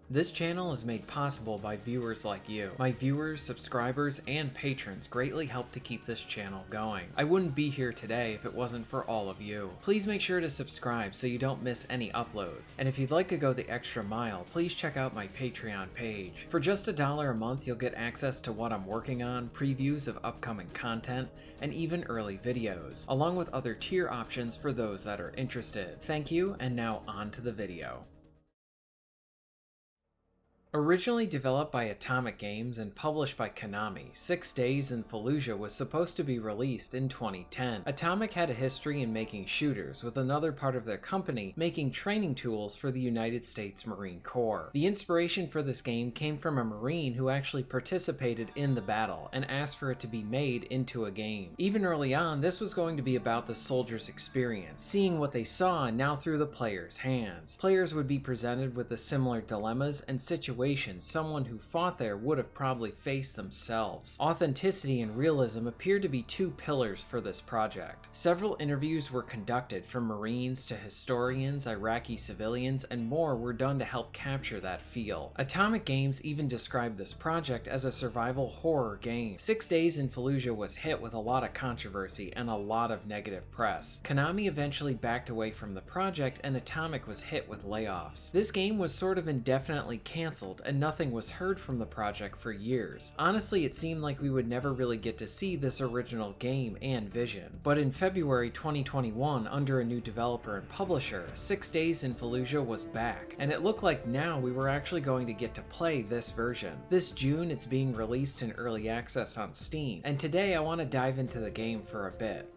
This channel is made possible by viewers like you. My viewers, subscribers, and patrons greatly help to keep this channel going. I wouldn't be here today if it wasn't for all of you. Please make sure to subscribe so you don't miss any uploads. And if you'd like to go the extra mile, please check out my Patreon page. For just $1 a month, you'll get access to what I'm working on, previews of upcoming content, and even early videos, along with other tier options for those that are interested. Thank you, and now on to the video. Originally developed by Atomic Games and published by Konami, 6 Days in Fallujah was supposed to be released in 2010. Atomic had a history in making shooters, with another part of their company making training tools for the United States Marine Corps. The inspiration for this game came from a Marine who actually participated in the battle and asked for it to be made into a game. Even early on, this was going to be about the soldiers' experience, seeing what they saw now through the players' hands. Players would be presented with the similar dilemmas and situations someone who fought there would have probably faced themselves. Authenticity and realism appear to be two pillars for this project. Several interviews were conducted, from Marines to historians, Iraqi civilians, and more were done to help capture that feel. Atomic Games even described this project as a survival horror game. 6 Days in Fallujah was hit with a lot of controversy and a lot of negative press. Konami eventually backed away from the project and Atomic was hit with layoffs. This game was sort of indefinitely cancelled and nothing was heard from the project for years. Honestly, it seemed like we would never really get to see this original game and vision. But in February 2021, under a new developer and publisher, 6 Days in Fallujah was back, and it looked like now we were actually going to get to play this version. This June, it's being released in early access on Steam, and today I want to dive into the game for a bit.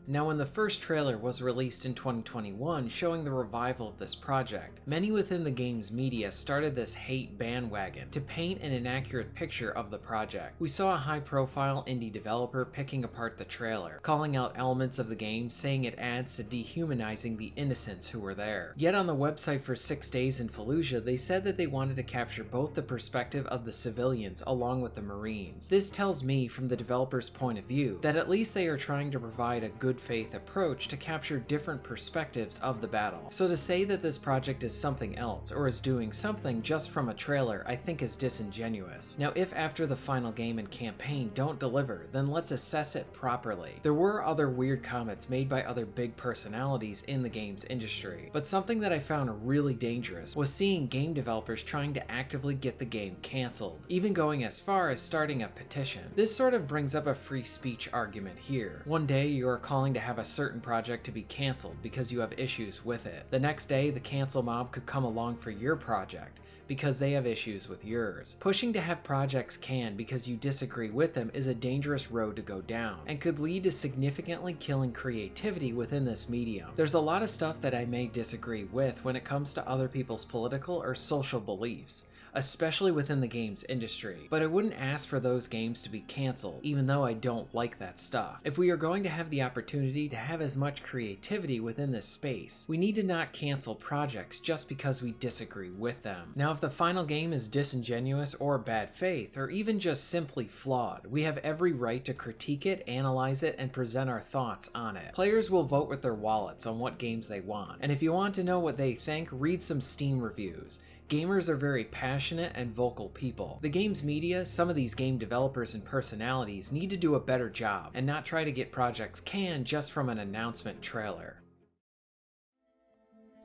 Now, when the first trailer was released in 2021 showing the revival of this project, many within the game's media started this hate bandwagon to paint an inaccurate picture of the project. We saw a high-profile indie developer picking apart the trailer, calling out elements of the game, saying it adds to dehumanizing the innocents who were there. Yet on the website for 6 Days in Fallujah, they said that they wanted to capture both the perspective of the civilians along with the Marines. This tells me, from the developer's point of view, that at least they are trying to provide a good faith approach to capture different perspectives of the battle. So to say that this project is something else or is doing something just from a trailer, I think is disingenuous. Now, if after the final game and campaign don't deliver, then let's assess it properly. There were other weird comments made by other big personalities in the games industry, but something that I found really dangerous was seeing game developers trying to actively get the game cancelled, even going as far as starting a petition. This sort of brings up a free speech argument here. One day you are calling to have a certain project to be cancelled because you have issues with it. The next day, the cancel mob could come along for your project because they have issues with yours. Pushing to have projects canned because you disagree with them is a dangerous road to go down and could lead to significantly killing creativity within this medium. There's a lot of stuff that I may disagree with when it comes to other people's political or social beliefs, especially within the games industry, but I wouldn't ask for those games to be cancelled, even though I don't like that stuff. If we are going to have the opportunity to have as much creativity within this space, we need to not cancel projects just because we disagree with them. Now, if the final game is disingenuous or bad faith, or even just simply flawed, we have every right to critique it, analyze it, and present our thoughts on it. Players will vote with their wallets on what games they want, and if you want to know what they think, read some Steam reviews. Gamers are very passionate and vocal people. The games media, some of these game developers and personalities need to do a better job and not try to get projects canned just from an announcement trailer.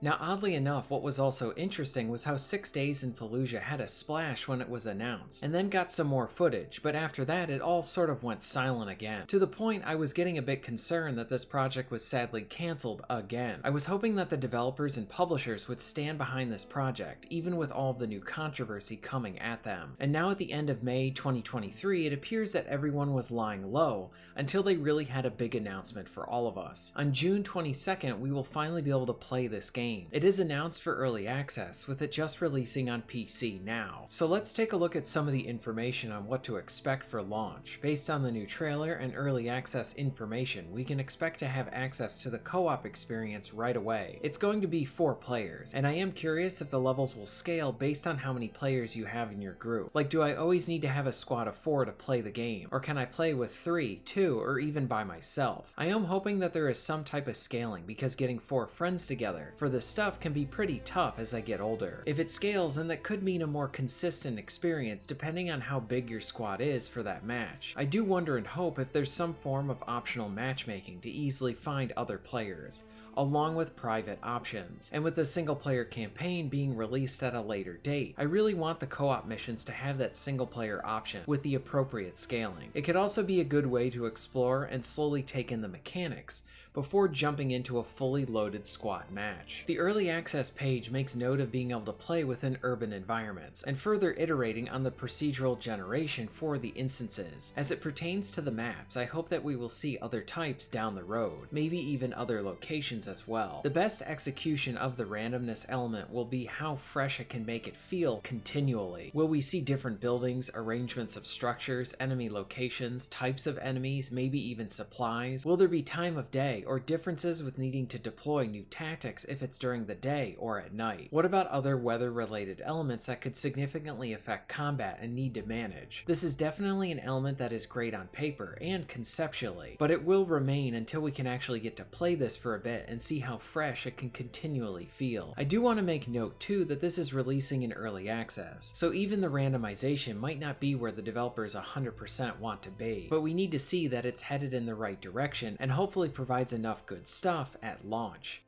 Now, oddly enough, what was also interesting was how 6 Days in Fallujah had a splash when it was announced, and then got some more footage, but after that it all sort of went silent again, to the point I was getting a bit concerned that this project was sadly cancelled again. I was hoping that the developers and publishers would stand behind this project, even with all of the new controversy coming at them. And now at the end of May 2023, it appears that everyone was lying low until they really had a big announcement for all of us. On June 22nd, we will finally be able to play this game. It is announced for early access, with it just releasing on PC now. So let's take a look at some of the information on what to expect for launch. Based on the new trailer and early access information, we can expect to have access to the co-op experience right away. It's going to be 4 players, and I am curious if the levels will scale based on how many players you have in your group. Like, do I always need to have a squad of 4 to play the game, or can I play with 3, 2, or even by myself? I am hoping that there is some type of scaling, because getting 4 friends together for the this stuff can be pretty tough as I get older. If it scales, then that could mean a more consistent experience depending on how big your squad is for that match. I do wonder and hope if there's some form of optional matchmaking to easily find other players, along with private options. And with the single player campaign being released at a later date, I really want the co-op missions to have that single player option with the appropriate scaling. It could also be a good way to explore and slowly take in the mechanics before jumping into a fully loaded squad match. The early access page makes note of being able to play within urban environments and further iterating on the procedural generation for the instances. As it pertains to the maps, I hope that we will see other types down the road, maybe even other locations as well. The best execution of the randomness element will be how fresh it can make it feel continually. Will we see different buildings, arrangements of structures, enemy locations, types of enemies, maybe even supplies? Will there be time of day or differences with needing to deploy new tactics if it's during the day or at night? What about other weather-related elements that could significantly affect combat and need to manage? This is definitely an element that is great on paper and conceptually, but it will remain until we can actually get to play this for a bit and see how fresh it can continually feel. I do want to make note too that this is releasing in early access, so even the randomization might not be where the developers 100% want to be, but we need to see that it's headed in the right direction and hopefully provides enough good stuff at launch.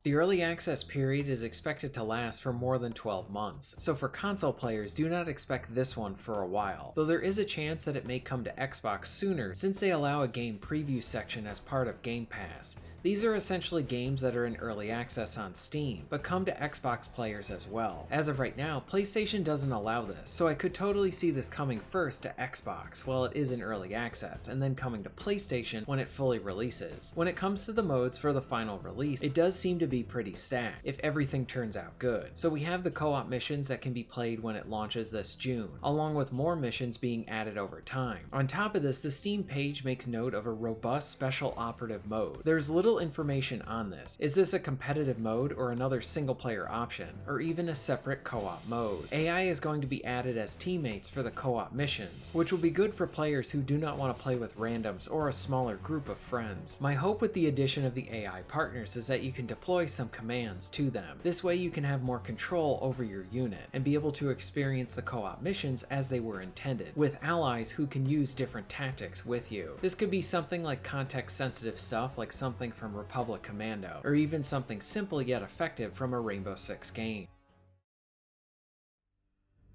The early access period is expected to last for more than 12 months, so for console players do not expect this one for a while, though there is a chance that it may come to Xbox sooner since they allow a game preview section as part of Game Pass. These are essentially games that are in early access on Steam, but come to Xbox players as well. As of right now, PlayStation doesn't allow this, so I could totally see this coming first to Xbox while it is in early access, and then coming to PlayStation when it fully releases. When it comes to the modes for the final release, it does seem to be pretty stacked, if everything turns out good. So we have the co-op missions that can be played when it launches this June, along with more missions being added over time. On top of this, the Steam page makes note of a robust special operative mode. There's little information on this. Is this a competitive mode or another single player option, or even a separate co-op mode? AI is going to be added as teammates for the co-op missions, which will be good for players who do not want to play with randoms or a smaller group of friends. My hope with the addition of the AI partners is that you can deploy some commands to them. This way you can have more control over your unit and be able to experience the co-op missions as they were intended, with allies who can use different tactics with you. This could be something like context sensitive stuff like something from Republic Commando, or even something simple yet effective from a Rainbow Six game.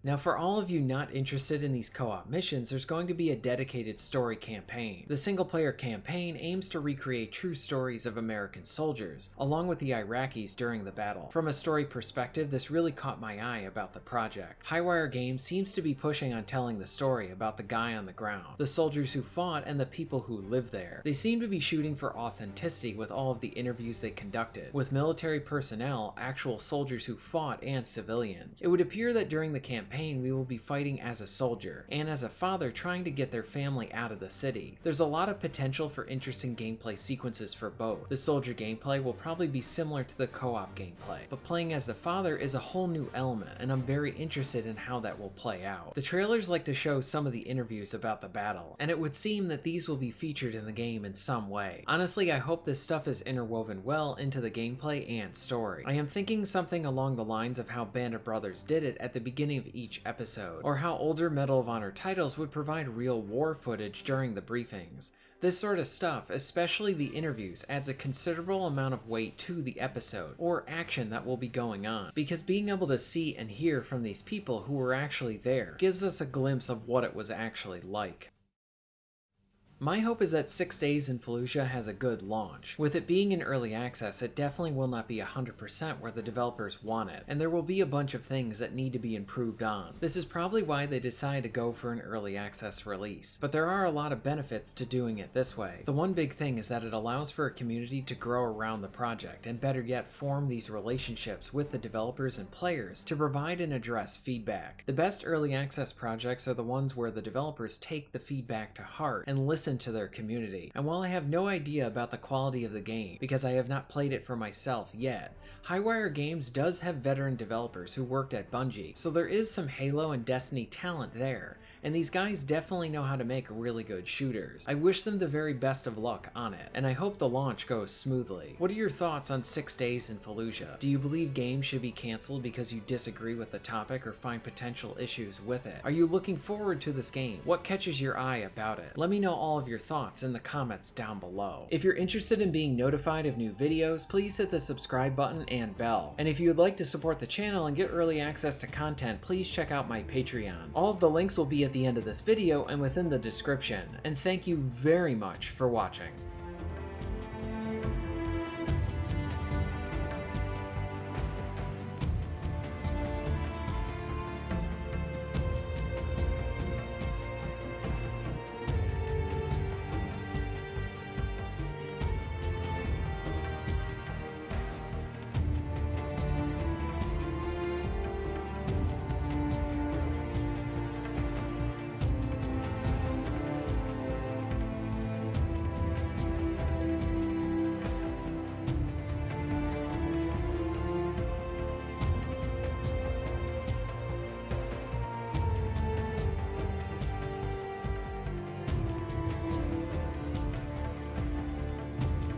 Now for all of you not interested in these co-op missions, there's going to be a dedicated story campaign. The single player campaign aims to recreate true stories of American soldiers, along with the Iraqis during the battle. From a story perspective, this really caught my eye about the project. Highwire Games seems to be pushing on telling the story about the guy on the ground, the soldiers who fought, and the people who live there. They seem to be shooting for authenticity with all of the interviews they conducted, with military personnel, actual soldiers who fought, and civilians. It would appear that during the campaign we will be fighting as a soldier, and as a father trying to get their family out of the city. There's a lot of potential for interesting gameplay sequences for both. The soldier gameplay will probably be similar to the co-op gameplay, but playing as the father is a whole new element, and I'm very interested in how that will play out. The trailers like to show some of the interviews about the battle, and it would seem that these will be featured in the game in some way. Honestly, I hope this stuff is interwoven well into the gameplay and story. I am thinking something along the lines of how Band of Brothers did it at the beginning of each episode, or how older Medal of Honor titles would provide real war footage during the briefings. This sort of stuff, especially the interviews, adds a considerable amount of weight to the episode, or action that will be going on, because being able to see and hear from these people who were actually there gives us a glimpse of what it was actually like. My hope is that 6 Days in Fallujah has a good launch. With it being in early access, it definitely will not be 100% where the developers want it, and there will be a bunch of things that need to be improved on. This is probably why they decided to go for an early access release, but there are a lot of benefits to doing it this way. The one big thing is that it allows for a community to grow around the project, and better yet, form these relationships with the developers and players to provide and address feedback. The best early access projects are the ones where the developers take the feedback to heart and listen listen to their community. And while I have no idea about the quality of the game, because I have not played it for myself yet, Highwire Games does have veteran developers who worked at Bungie, so there is some Halo and Destiny talent there, and these guys definitely know how to make really good shooters. I wish them the very best of luck on it, and I hope the launch goes smoothly. What are your thoughts on 6 Days in Fallujah? Do you believe games should be cancelled because you disagree with the topic or find potential issues with it? Are you looking forward to this game? What catches your eye about it? Let me know all of your thoughts in the comments down below. If you're interested in being notified of new videos, please hit the subscribe button and bell. And if you would like to support the channel and get early access to content, please check out my Patreon. All of the links will be at the end of this video and within the description. And thank you very much for watching.